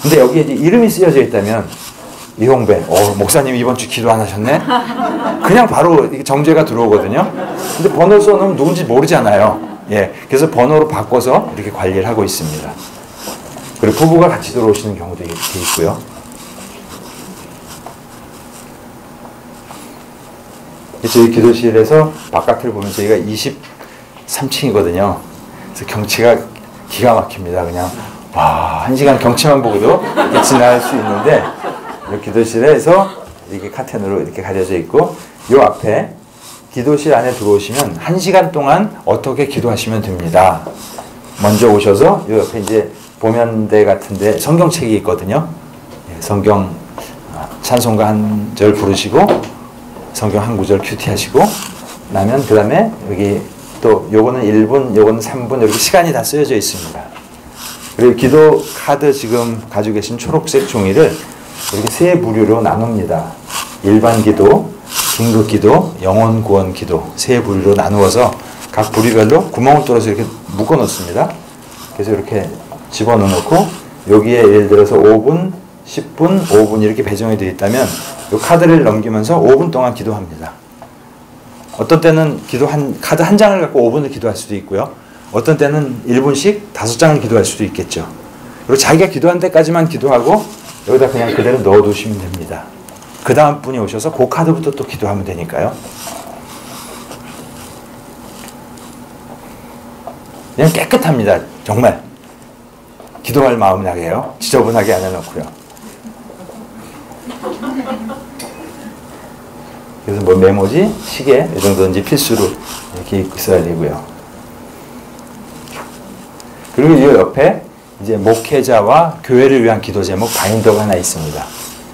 근데 여기에 이제 이름이 쓰여져 있다면 이홍배, 목사님 이번 주 기도 안 하셨네? 그냥 바로 정죄가 들어오거든요. 근데 번호 써놓으면 누군지 모르잖아요. 예, 그래서 번호로 바꿔서 이렇게 관리를 하고 있습니다. 그리고 부부가 같이 들어오시는 경우도 이렇게 있고요. 저희 기도실에서 바깥을 보면 저희가 23층이거든요. 그래서 경치가 기가 막힙니다. 그냥 와, 1시간 경치만 보고도 이렇게 지날 수 있는데 이 기도실에서 이렇게 카텐으로 이렇게 가려져 있고 이 앞에 기도실 안에 들어오시면 1시간 동안 어떻게 기도하시면 됩니다. 먼저 오셔서 이 옆에 이제 보면대 같은데 성경책이 있거든요. 성경 찬송가 한 절 부르시고 성경 한 구절 큐티하시고 나면 그 다음에 여기 또 요거는 1분, 요거는 3분 이렇게 시간이 다 쓰여져 있습니다. 그리고 기도 카드 지금 가지고 계신 초록색 종이를 이렇게 세 부류로 나눕니다. 일반 기도, 긴급 기도, 영혼 구원 기도 세 부류로 나누어서 각 부류별로 구멍을 뚫어서 이렇게 묶어 놓습니다. 그래서 이렇게 집어넣고 여기에 예를 들어서 5분, 10분, 5분 이렇게 배정이 되어 있다면 이 카드를 넘기면서 5분 동안 기도합니다. 어떤 때는 카드 한 장을 갖고 5분을 기도할 수도 있고요. 어떤 때는 1분씩 5장을 기도할 수도 있겠죠. 그리고 자기가 기도한 데까지만 기도하고 여기다 그냥 그대로 넣어두시면 됩니다. 그 다음 분이 오셔서 그 카드부터 또 기도하면 되니까요. 그냥 깨끗합니다. 정말. 기도할 마음 나게요. 지저분하게 안 해놓고요. 그래서 뭐 메모지, 시계 이 정도는 이제 필수로 이렇게 있어야 되고요. 그리고 이 옆에 이제 목회자와 교회를 위한 기도 제목 바인더가 하나 있습니다.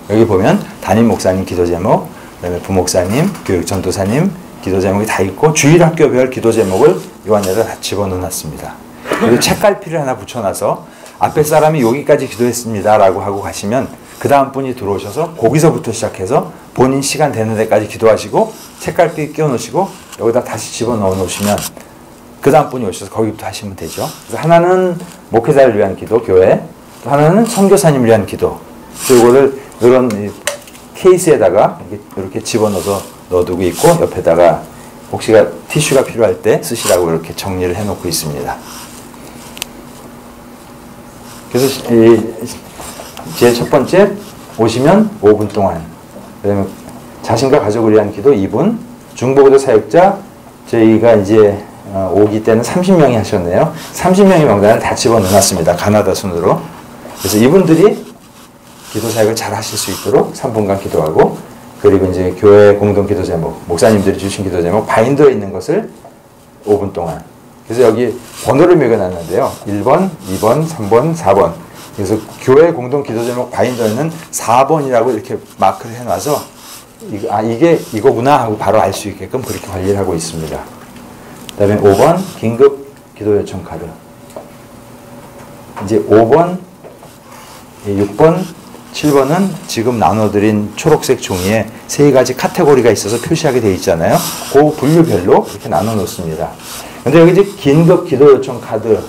여기 보면 담임 목사님 기도 제목, 그다음에 부목사님, 교육 전도사님 기도 제목이 다 있고 주일학교별 기도 제목을 이 안에다 다 집어넣어놨습니다. 그리고 책갈피를 하나 붙여놔서 앞에 사람이 여기까지 기도했습니다라고 하고 가시면 그 다음 분이 들어오셔서 거기서부터 시작해서 본인 시간 되는 데까지 기도하시고 책갈피 끼워 놓으시고 여기다 다시 집어넣어 놓으시면 그 다음 분이 오셔서 거기부터 하시면 되죠. 그래서 하나는 목회자를 위한 기도, 교회, 또 하나는 선교사님을 위한 기도. 그래서 이거를 이런 케이스에다가 이렇게 집어넣어서 넣어두고 있고 옆에다가 혹시가 티슈가 필요할 때 쓰시라고 이렇게 정리를 해놓고 있습니다. 그래서 제일 첫 번째 오시면 5분 동안, 그다음에 자신과 가족을 위한 기도 2분, 중보기도 사역자 저희가 이제 오기 때는 30명이 하셨네요. 30명의 명단을 다 집어넣어놨습니다. 가나다 순으로. 그래서 이분들이 기도 사역을 잘 하실 수 있도록 3분간 기도하고, 그리고 이제 교회 공동 기도 제목, 목사님들이 주신 기도 제목 바인더에 있는 것을 5분 동안. 그래서 여기 번호를 매겨놨는데요. 1번, 2번, 3번, 4번. 그래서 교회 공동 기도 제목 바인더에는 4번이라고 이렇게 마크를 해놔서 이게 이거구나 하고 바로 알 수 있게끔 그렇게 관리를 하고 있습니다. 그 다음에 5번 긴급 기도 요청 카드. 이제 5번, 6번, 7번은 지금 나눠드린 초록색 종이에 세 가지 카테고리가 있어서 표시하게 되어 있잖아요. 그 분류별로 이렇게 나눠 놓습니다. 근데 여기 이제 긴급 기도 요청 카드.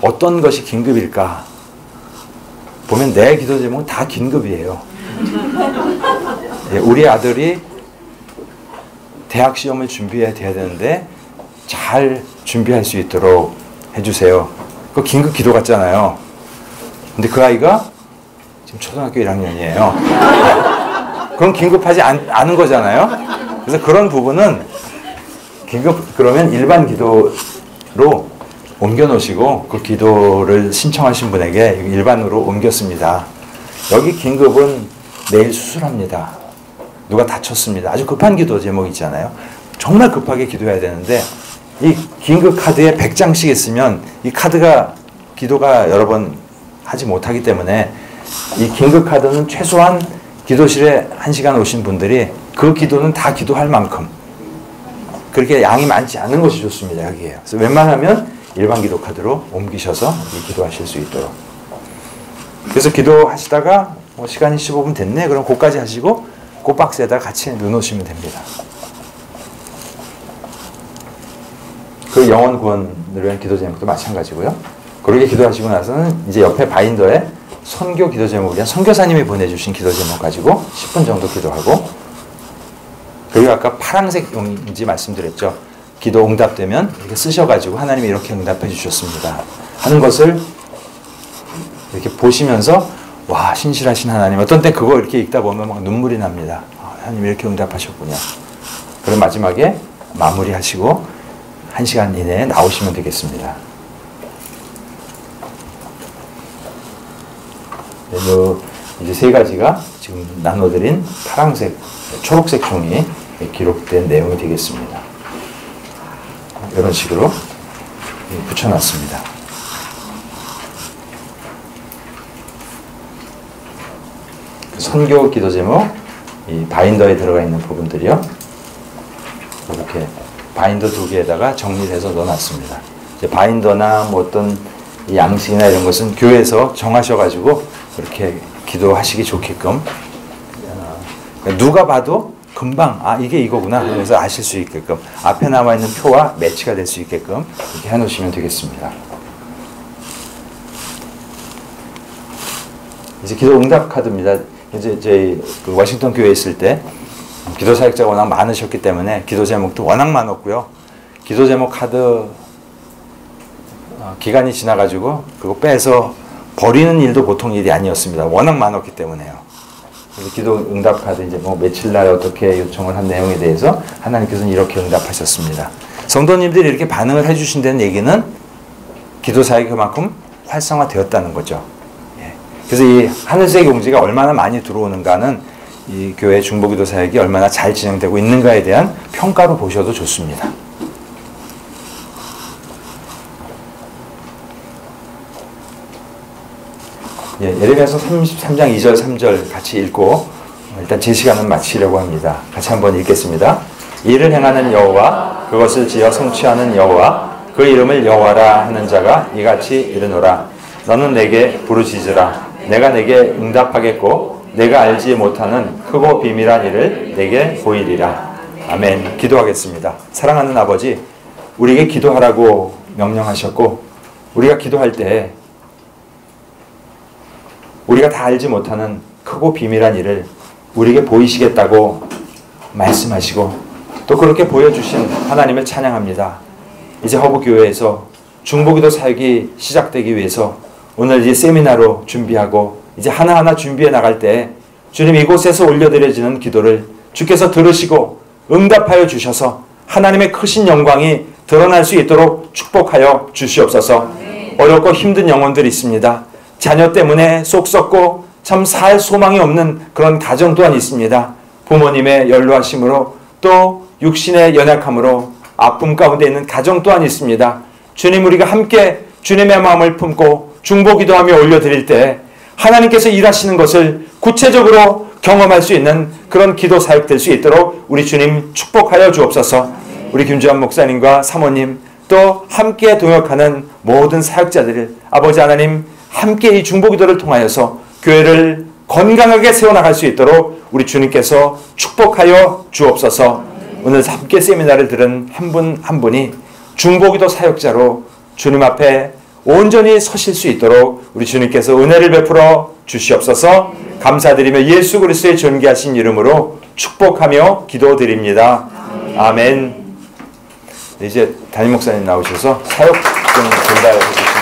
어떤 것이 긴급일까? 보면 내 기도 제목은 다 긴급이에요. 우리 아들이 대학 시험을 준비해야 되는데 잘 준비할 수 있도록 해주세요. 그거 긴급 기도 같잖아요. 근데 그 아이가 지금 초등학교 1학년이에요. 그건 긴급하지 않은 거잖아요. 그래서 그런 부분은 그러면 일반 기도로 옮겨 놓으시고 그 기도를 신청하신 분에게 일반으로 옮겼습니다. 여기 긴급은 내일 수술합니다. 누가 다쳤습니다. 아주 급한 기도 제목 있잖아요. 정말 급하게 기도해야 되는데 이 긴급 카드에 100장씩 있으면 이 기도가 여러 번 하지 못하기 때문에 이 긴급 카드는 최소한 기도실에 1시간 오신 분들이 그 기도는 다 기도할 만큼 그렇게 양이 많지 않은 것이 좋습니다. 여기에요. 그래서 웬만하면 일반 기도 카드로 옮기셔서 기도하실 수 있도록. 그래서 기도하시다가 시간이 15분 됐네. 그럼 그거까지 하시고 그 박스에다 같이 넣어놓으시면 됩니다. 그 영혼 구원을 위한 기도 제목도 마찬가지고요. 그렇게 기도하시고 나서는 이제 옆에 바인더에 선교 기도 제목을 위한 선교사님이 보내주신 기도 제목 가지고 10분 정도 기도하고, 그리고 아까 파란색 용지 말씀드렸죠. 기도 응답되면 이렇게 쓰셔가지고 하나님이 이렇게 응답해 주셨습니다 하는 것을 이렇게 보시면서 와, 신실하신 하나님. 어떤 때 그거 이렇게 읽다 보면 막 눈물이 납니다. 하나님 이렇게 응답하셨군요. 그리고 마지막에 마무리하시고 1시간 이내에 나오시면 되겠습니다. 이제 세 가지가 지금 나눠드린 파란색, 초록색 종이에 기록된 내용이 되겠습니다. 이런 식으로 붙여놨습니다. 선교 기도 제목, 이 바인더에 들어가 있는 부분들이요. 이렇게 바인더 2개에다가 정리해서 넣어놨습니다. 이제 바인더나 뭐 어떤 양식이나 이런 것은 교회에서 정하셔가지고 이렇게 기도하시기 좋게끔, 누가 봐도 금방 이게 이거구나 그래서 아실 수 있게끔 앞에 남아 있는 표와 매치가 될 수 있게끔 이렇게 해놓으시면 되겠습니다. 이제 기도 응답 카드입니다. 이제 저희 그 워싱턴 교회에 있을 때 기도 사역자가 워낙 많으셨기 때문에 기도 제목도 워낙 많았고요. 기도 제목 카드 기간이 지나가지고 그거 빼서 버리는 일도 보통 일이 아니었습니다. 워낙 많았기 때문에요. 그래서 기도 응답 카드 이제 뭐 며칠 날 어떻게 요청을 한 내용에 대해서 하나님께서는 이렇게 응답하셨습니다. 성도님들이 이렇게 반응을 해주신다는 얘기는 기도 사역이 그만큼 활성화되었다는 거죠. 그래서 이 하늘색 용지가 얼마나 많이 들어오는가는 이 교회 중보기도 사역이 얼마나 잘 진행되고 있는가에 대한 평가로 보셔도 좋습니다. 예레미야서 33장 2절 3절 같이 읽고 일단 제 시간은 마치려고 합니다. 같이 한번 읽겠습니다. 이를 행하는 여호와, 그것을 지어 성취하는 여호와, 그 이름을 여호와라 하는 자가 이같이 이르노라. 너는 내게 부르짖으라. 내가 내게 응답하겠고 내가 알지 못하는 크고 비밀한 일을 내게 보이리라. 아멘. 기도하겠습니다. 사랑하는 아버지, 우리에게 기도하라고 명령하셨고 우리가 기도할 때 우리가 다 알지 못하는 크고 비밀한 일을 우리에게 보이시겠다고 말씀하시고 또 그렇게 보여주신 하나님을 찬양합니다. 이제 허브교회에서 중보기도 사역이 시작되기 위해서 오늘 이제 세미나로 준비하고 이제 하나하나 준비해 나갈 때 주님 이곳에서 올려드려지는 기도를 주께서 들으시고 응답하여 주셔서 하나님의 크신 영광이 드러날 수 있도록 축복하여 주시옵소서. 어렵고 힘든 영혼들이 있습니다. 자녀 때문에 속 썩고 참 살 소망이 없는 그런 가정 또한 있습니다. 부모님의 연로하심으로 또 육신의 연약함으로 아픔 가운데 있는 가정 또한 있습니다. 주님, 우리가 함께 주님의 마음을 품고 중보기도하며 올려드릴 때 하나님께서 일하시는 것을 구체적으로 경험할 수 있는 그런 기도 사역 될 수 있도록 우리 주님 축복하여 주옵소서. 우리 김주환 목사님과 사모님 또 함께 동역하는 모든 사역자들을 아버지 하나님 함께 이 중보기도를 통하여서 교회를 건강하게 세워나갈 수 있도록 우리 주님께서 축복하여 주옵소서. 오늘 함께 세미나를 들은 한 분 한 분이 중보기도 사역자로 주님 앞에 온전히 서실 수 있도록 우리 주님께서 은혜를 베풀어 주시옵소서. 감사드리며 예수 그리스도의 존귀하신 이름으로 축복하며 기도드립니다. 아멘. 이제 담임 목사님 나오셔서 사역 좀 전달해 주시면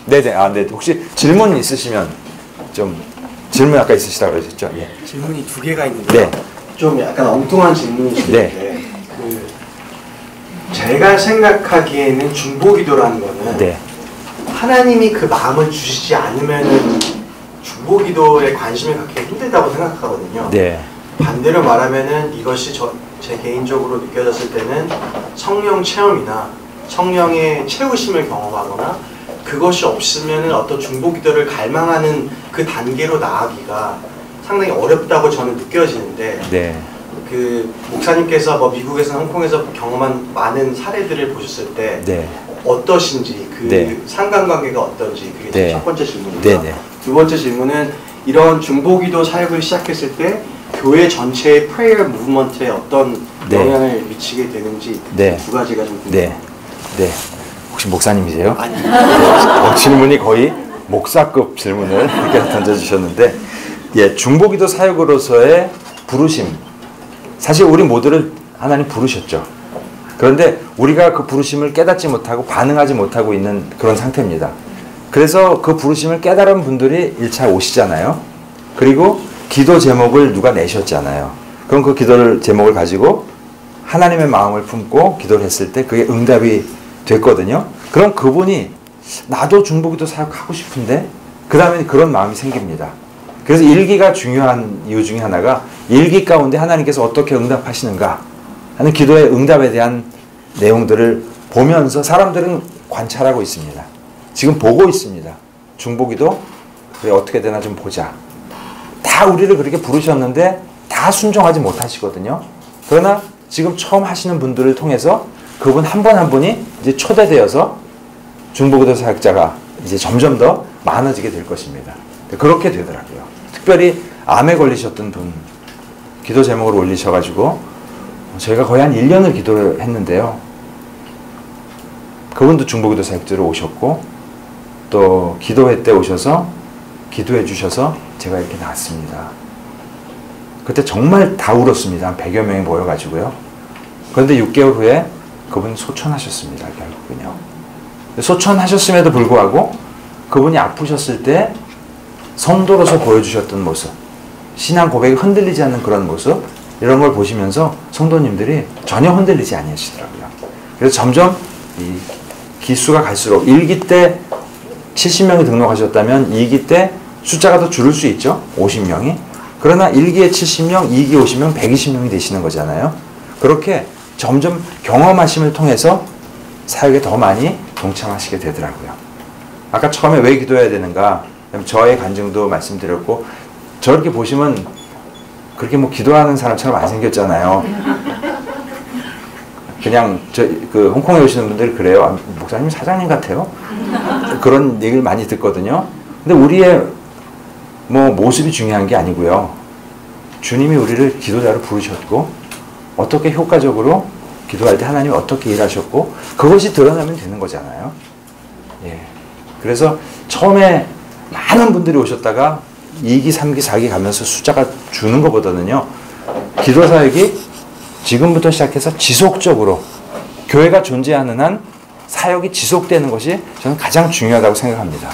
네네. 네. 혹시 질문 있으시면 좀 질문 아까 있으시다고 그러셨죠? 예.
질문이 2개가 있는데
네.
좀 약간 엉뚱한 질문이신데
네.
제가 생각하기에는 중보기도라는 거는
네.
하나님이 그 마음을 주시지 않으면은 중보기도에 관심을 갖기 힘들다고 생각하거든요.
네.
반대로 말하면은 이것이 제 개인적으로 느껴졌을 때는 성령 체험이나 성령의 채우심을 경험하거나 그것이 없으면은 어떤 중보기도를 갈망하는 그 단계로 나아가기가 상당히 어렵다고 저는 느껴지는데
네.
그 목사님께서 뭐 미국에서 홍콩에서 경험한 많은 사례들을 보셨을 때
네.
어떠신지 그
네.
상관관계가 어떤지 그게
네.
첫 번째 질문이고요.
네. 네.
두 번째 질문은 이런 중보기도 사역을 시작했을 때 교회 전체의 prayer movement에 어떤
네.
영향을 미치게 되는지
네.
두 가지가 좀 궁금해요.
네. 네. 혹시 목사님이세요?
아니.
질문이 거의 목사급 질문을 이렇게 던져주셨는데, 예, 중보기도 사역으로서의 부르심. 사실 우리 모두를 하나님 부르셨죠. 그런데 우리가 그 부르심을 깨닫지 못하고 반응하지 못하고 있는 그런 상태입니다. 그래서 그 부르심을 깨달은 분들이 1차 오시잖아요. 그리고 기도 제목을 누가 내셨잖아요. 그럼 그 기도를 제목을 가지고 하나님의 마음을 품고 기도를 했을 때 그게 응답이 됐거든요. 그럼 그분이 나도 중보기도 사역하고 싶은데 그 다음에 그런 마음이 생깁니다. 그래서 일기가 중요한 이유 중에 하나가 일기 가운데 하나님께서 어떻게 응답하시는가 하는 기도의 응답에 대한 내용들을 보면서 사람들은 관찰하고 있습니다. 지금 보고 있습니다. 중보기도 그래 어떻게 되나 좀 보자. 다 우리를 그렇게 부르셨는데 다 순종하지 못하시거든요. 그러나 지금 처음 하시는 분들을 통해서 그분 한 분 한 분이 이제 초대되어서 중보기도 사역자가 이제 점점 더 많아지게 될 것입니다. 그렇게 되더라고요. 특별히 암에 걸리셨던 분 기도 제목을 올리셔가지고 저희가 거의 한 1년을 기도를 했는데요. 그분도 중보기도 사역자로 오셨고 또 기도회 때 오셔서 기도해 주셔서 제가 이렇게 나왔습니다. 그때 정말 다 울었습니다. 한 100여 명이 모여가지고요. 그런데 6개월 후에 그분이 소천하셨습니다. 결국은요. 소천하셨음에도 불구하고 그분이 아프셨을 때 성도로서 보여주셨던 모습, 신앙 고백이 흔들리지 않는 그런 모습, 이런 걸 보시면서 성도님들이 전혀 흔들리지 아니하시더라고요. 그래서 점점 이 기수가 갈수록 1기 때 70명이 등록하셨다면 2기 때 숫자가 더 줄을 수 있죠. 50명이. 그러나 1기에 70명, 2기 50명, 120명이 되시는 거잖아요. 그렇게 점점 경험하심을 통해서 사역에 더 많이 동참하시게 되더라고요. 아까 처음에 왜 기도해야 되는가? 저의 간증도 말씀드렸고 저렇게 보시면 그렇게 뭐 기도하는 사람처럼 안 생겼잖아요. 그냥 그 홍콩에 오시는 분들이 그래요. 아, 목사님 사장님 같아요. 그런 얘기를 많이 듣거든요. 근데 우리의 뭐 모습이 중요한 게 아니고요. 주님이 우리를 기도자로 부르셨고 어떻게 효과적으로 기도할 때 하나님이 어떻게 일하셨고 그것이 드러나면 되는 거잖아요. 예. 그래서 처음에 많은 분들이 오셨다가 2기, 3기, 4기 가면서 숫자가 주는 것보다는요. 기도 사역이 지금부터 시작해서 지속적으로 교회가 존재하는 한 사역이 지속되는 것이 저는 가장 중요하다고 생각합니다.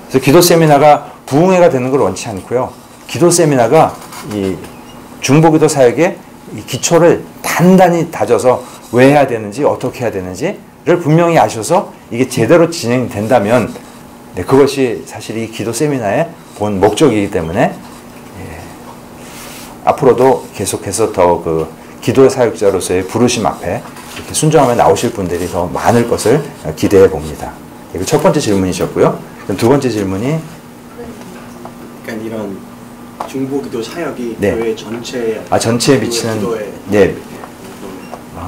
그래서 기도 세미나가 부흥회가 되는 걸 원치 않고요. 기도 세미나가 이 중보기도 사역의 이 기초를 단단히 다져서 왜 해야 되는지 어떻게 해야 되는지를 분명히 아셔서 이게 제대로 진행된다면 네, 그것이 사실 이 기도 세미나의 본 목적이기 때문에 예, 앞으로도 계속해서 더 그 기도 사역자로서의 부르심 앞에 이렇게 순종하며 나오실 분들이 더 많을 것을 기대해 봅니다. 이거 첫 번째 질문이셨고요. 그럼 두 번째 질문이
그러니까 이런 중보기도 사역이
네.
교회 전체에
전체에 미치는
기도에
네.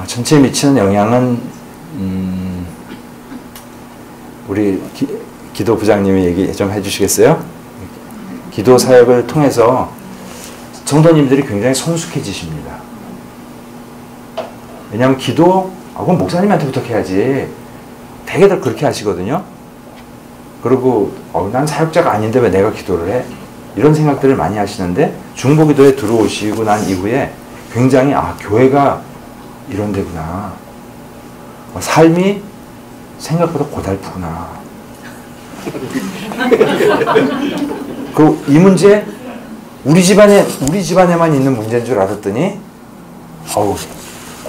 전체에 미치는 영향은 우리 기도 부장님이 얘기 좀 해주시겠어요? 기도 사역을 통해서 성도님들이 굉장히 성숙해지십니다. 왜냐하면 기도, 그럼 목사님한테 부탁해야지. 되게들 그렇게 하시거든요. 그리고 난 사역자가 아닌데 왜 내가 기도를 해? 이런 생각들을 많이 하시는데 중보기도에 들어오시고 난 이후에 굉장히 교회가 이런 데구나. 삶이 생각보다 고달프구나. 이 문제 우리 집안에만 있는 문제인 줄 알았더니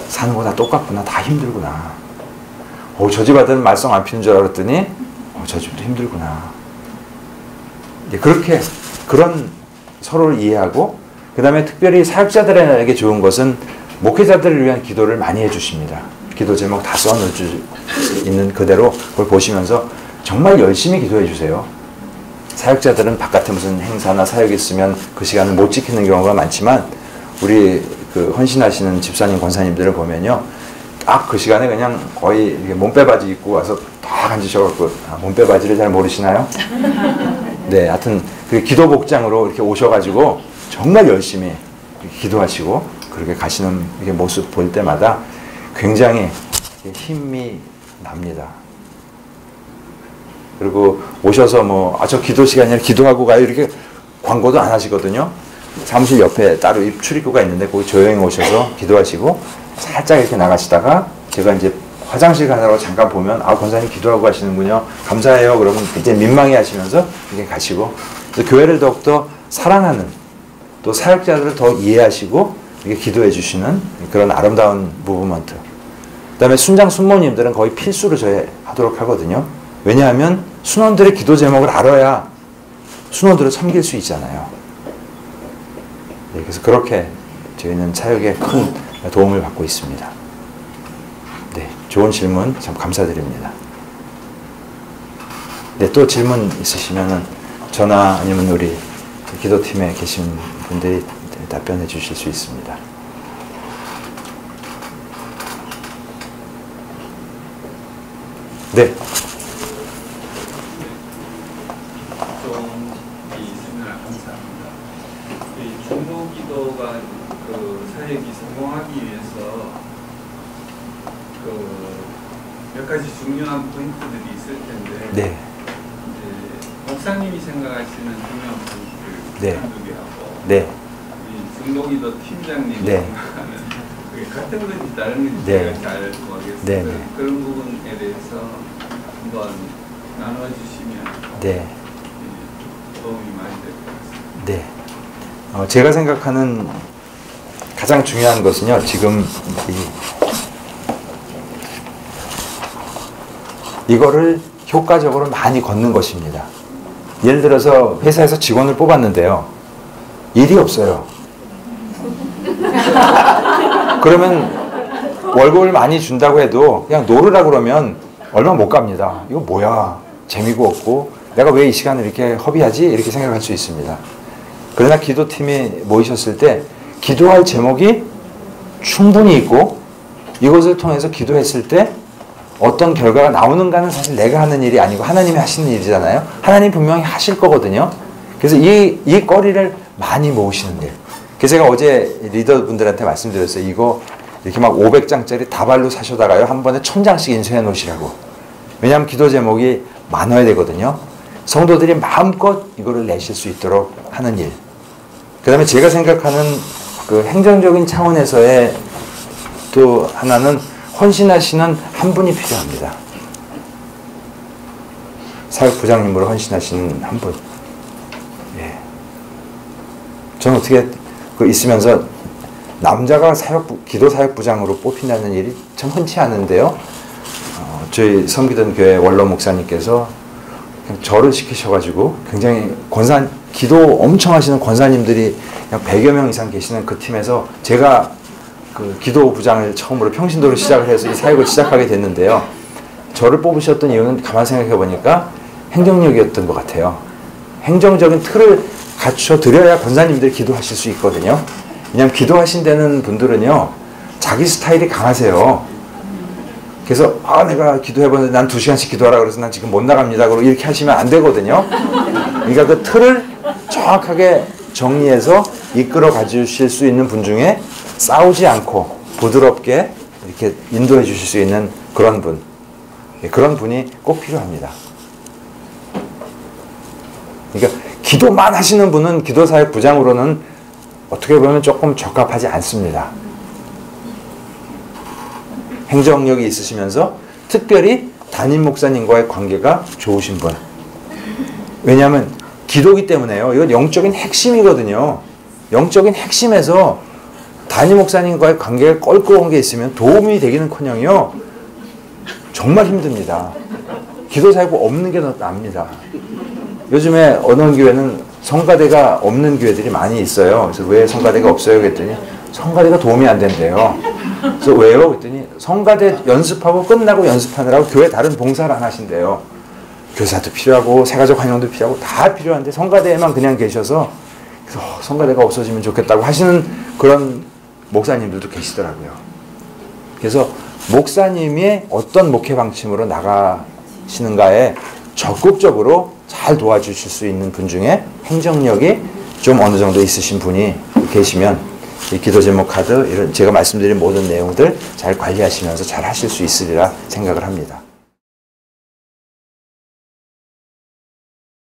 사는 거 다 똑같구나. 다 힘들구나. 저 집 아들은 말썽 안 피는 줄 알았더니 저 집도 힘들구나. 그렇게 그런 서로를 이해하고 그 다음에 특별히 사역자들에게 좋은 것은 목회자들을 위한 기도를 많이 해주십니다. 기도 제목 다 써놓을 있는 그대로 그걸 보시면서 정말 열심히 기도해 주세요. 사역자들은 바깥에 무슨 행사나 사역이 있으면 그 시간을 못 지키는 경우가 많지만 우리 그 헌신하시는 집사님, 권사님들을 보면요. 딱 그 시간에 그냥 거의 이렇게 몸빼바지 입고 와서 다 앉으셔갖고 몸빼바지를 잘 모르시나요? 네, 하여튼 그 기도 복장으로 이렇게 오셔가지고 정말 열심히 기도하시고 그렇게 가시는 모습 볼 때마다 굉장히 힘이 납니다. 그리고 오셔서 뭐, 저 기도 시간이라 기도하고 가요. 이렇게 광고도 안 하시거든요. 사무실 옆에 따로 출입구가 있는데 거기 조용히 오셔서 기도하시고 살짝 이렇게 나가시다가 제가 이제 화장실 가느라고 잠깐 보면 권사님 기도하고 가시는군요. 감사해요. 그러면 굉장히 민망해 하시면서 이렇게 가시고 교회를 더욱더 사랑하는 또 사역자들을 더 이해하시고 이렇게 기도해 주시는 그런 아름다운 무브먼트. 그 다음에 순장 순모님들은 거의 필수로 저희 하도록 하거든요. 왜냐하면 순원들의 기도 제목을 알아야 순원들을 섬길 수 있잖아요. 네, 그래서 그렇게 저희는 사역에 큰 도움을 받고 있습니다. 네, 좋은 질문 참 감사드립니다. 네, 또 질문 있으시면은 저나 아니면 우리 기도팀에 계신 분들이 답변해 주실 수 있습니다. 네.
중보기도가 그 사역이 성공하기 위해서 그 몇 가지 중요한 포인트들이 있을 텐데,
네.
이제 목사님이 생각하시는 중요한 포인트를
네.
한두 개 하고,
네.
우리 중보기도 팀장님이
네.
생각하는 그게 같은 건지 다른 건지
네.
제가 잘 모르겠어요.
네. 네.
그런 부분에 대해서 한번 나눠주시면
네.
도움이 많이 될 것 같습니다.
네. 제가 생각하는 가장 중요한 것은요, 지금 이거를 효과적으로 많이 걷는 것입니다. 예를 들어서 회사에서 직원을 뽑았는데요. 일이 없어요. 그러면 월급을 많이 준다고 해도 그냥 놀으라 그러면 얼마 못 갑니다. 이거 뭐야? 재미가 없고 내가 왜 이 시간을 이렇게 허비하지? 이렇게 생각할 수 있습니다. 그러나 기도팀이 모이셨을 때 기도할 제목이 충분히 있고 이것을 통해서 기도했을 때 어떤 결과가 나오는가는 사실 내가 하는 일이 아니고 하나님이 하시는 일이잖아요. 하나님 분명히 하실 거거든요. 그래서 이 거리를 많이 모으시는 일. 그래서 제가 어제 리더분들한테 말씀드렸어요. 이거 이렇게 막 500장짜리 다발로 사셔다가요. 한 번에 1000장씩 인쇄해 놓으시라고. 왜냐하면 기도 제목이 많아야 되거든요. 성도들이 마음껏 이거를 내실 수 있도록 하는 일. 그 다음에 제가 생각하는 그 행정적인 차원에서의 또 하나는 헌신하시는 한 분이 필요합니다. 사역부장님으로 헌신하시는 한 분. 예. 저는 어떻게 있으면서 남자가 기도 사역부장으로 뽑힌다는 일이 참 흔치 않은데요. 저희 섬기던 교회 원로 목사님께서 절을 시키셔가지고 굉장히 기도 엄청 하시는 권사님들이 약 100여 명 이상 계시는 그 팀에서 제가 그 기도부장을 처음으로 평신도로 시작을 해서 이 사역을 시작하게 됐는데요. 저를 뽑으셨던 이유는 가만 생각해 보니까 행정력이었던 것 같아요. 행정적인 틀을 갖춰 드려야 권사님들이 기도하실 수 있거든요. 왜냐하면 기도하신다는 분들은요, 자기 스타일이 강하세요. 그래서 내가 기도해보는데 난 2시간씩 기도하라 그래서 난 지금 못 나갑니다. 그러고 이렇게 하시면 안 되거든요. 그러니까 그 틀을 정확하게 정리해서 이끌어 가주실 수 있는 분 중에 싸우지 않고 부드럽게 이렇게 인도해 주실 수 있는 그런 분. 그런 분이 꼭 필요합니다. 그러니까 기도만 하시는 분은 기도사역 부장으로는 어떻게 보면 조금 적합하지 않습니다. 행정력이 있으시면서 특별히 담임 목사님과의 관계가 좋으신 분. 왜냐하면 기도기 때문에요. 이건 영적인 핵심이거든요. 영적인 핵심에서 담임 목사님과의 관계가 껄끄러운 게 있으면 도움이 되기는커녕요. 정말 힘듭니다. 기도사역부 없는 게 더 납니다. 요즘에 어느 교회는 성가대가 없는 교회들이 많이 있어요. 그래서 왜 성가대가 없어요? 그랬더니 성가대가 도움이 안 된대요. 그래서 왜요? 그랬더니 성가대 연습하고 끝나고 연습하느라고 교회 다른 봉사를 안 하신대요. 교사도 필요하고 세가족 환영도 필요하고 다 필요한데 성가대에만 그냥 계셔서 그래서 성가대가 없어지면 좋겠다고 하시는 그런 목사님들도 계시더라고요. 그래서 목사님이 어떤 목회 방침으로 나가시는가에 적극적으로 잘 도와주실 수 있는 분 중에 행정력이 좀 어느 정도 있으신 분이 계시면 이 기도 제목 카드 이런 제가 말씀드린 모든 내용들 잘 관리하시면서 잘 하실 수 있으리라 생각을 합니다.